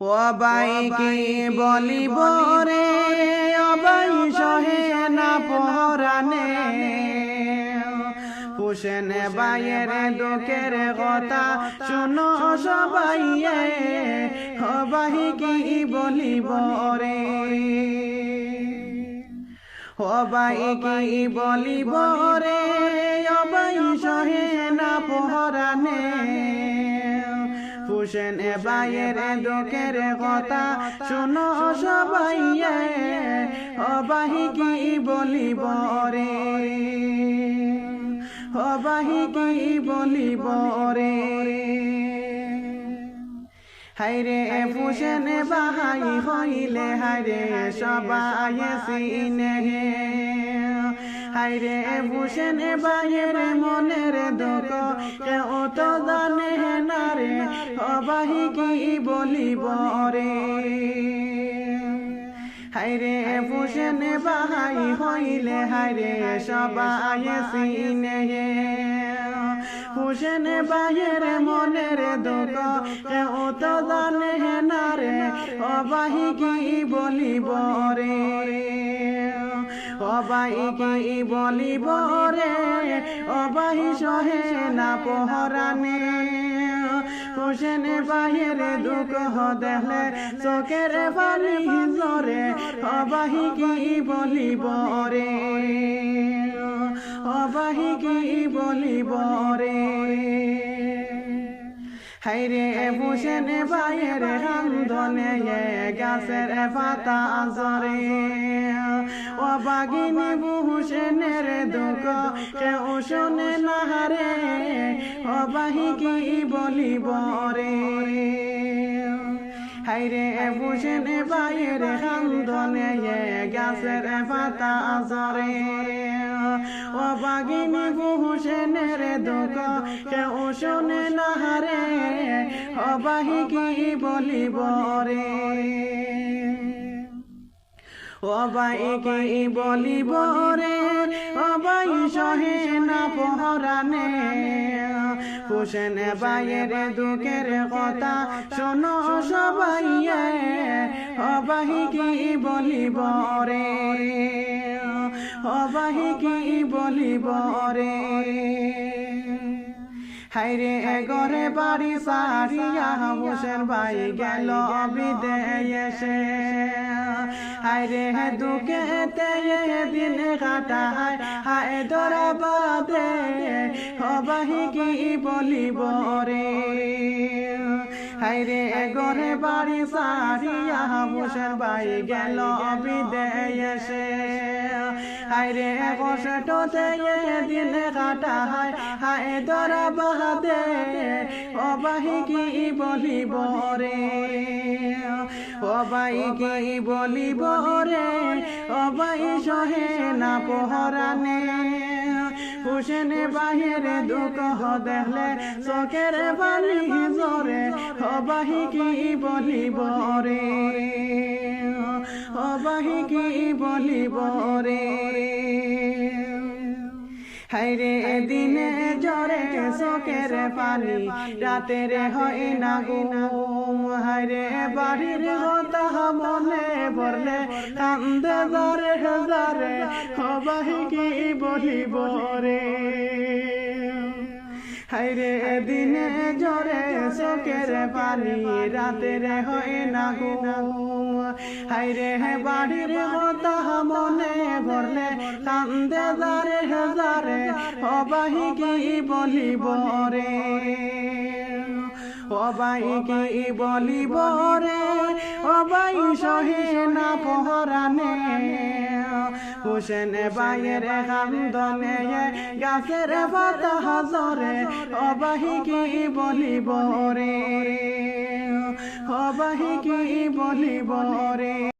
অবাই কি বলিব রে অবাই সহে না পহরানে হুসেন বাইয়ের দুঃখের কথা শুনো সবাই অবাই কি বলিব রে অবাই কি বলিব রে অবাই সহে না পহরানে হুসেন বাইয়ের দুঃখের কথা শুনো সবাই অবাহি কি বলিব রে অবাহি কি বলিব রে হাইরে হুসেন বাহাই হইলে হাইরে সবাই সিনে হাইরে হুসেন বাইয়ের মনের দুঃখ কেউ তো জানে না রে অবাহি কি বলিব রে হাইরে হুসেন বাহাই হইলে হাইরে সবাই সিনে হুসেন বাইয়ের মনের দুঃখ কেউ তো জানে না রে অবাহি কি বলিব রে অবাই কি বলিব রে অবাহি সহে না পহরানে হুসেন বাইয়ের দুঃখ দেখলে চোখের পানি ঝরে অবাহি কি বলিব রে অবাহি কি বলিব রে হাইরে হুসেন বাইয়ের কান্দনে গাছের পাতা ঝরে অবাগিনী হুসেনের দুঃখ কেউ শোনে না রে অবাহি কি বলিব রে হাইরে হুসেন বাইয়ের কান্দনে গাছের পাতা ঝরে অবাগিনী হুসেনের দুঃখ কেউ শোনে না রে অবাহি কি বলিব রে অবাই কি বলিব রে অবাই সহে না পহরানে হুসেন বাইয়ের দুঃখের কথা শোনো সবাই অবাহি কি বলিব রে অবাহি কি বলিব রে হাইরে ঘরে বাড়ি সারিয়া হুসেন ভাই গেল বিদেশে হাইরে দুঃখেতে দিন কাটায় হায় দরাবাদে অবাহি কি বলিব রে হাইরে ঘরে বাড়ি সারিয়া হুসেন ভাই গেল বিদেশে হাইরে কষ্টতে দিন কাটায় হায় দরাবাদে অবাহি কি বলিব রে অবাই কি বলিব রে অবাই সহে না পহরানে হুসেন বাইয়ের দুঃখ দেখলে চোখের পানি ঝরে অবাহি কি বলিব রে অবাহি কি বলিব রে হাইরে দিনে জ্বরে চোখের পানি রাতের হয় না ঘুম হাইরে বাড়ির কথা মনে পড়লে কান্দে জ্বরে জ্বরে অবাহি কি বলিব রে হাইরে দিনে জ্বরে চোখের পানি রাতের হয় না ঘুম হাইরে বাড়ির কথা মনে পড়লে কান্দে জ্বরে জ্বরে অবাহি কি বলিব রে অবাই কি বলিব রে অবাই সহে না পহরানে হুসেন বাইয়ের কান্দনে গাছের পাতা ঝরে অবাহি কি বলিব রে অবাহি কি বলিব রে।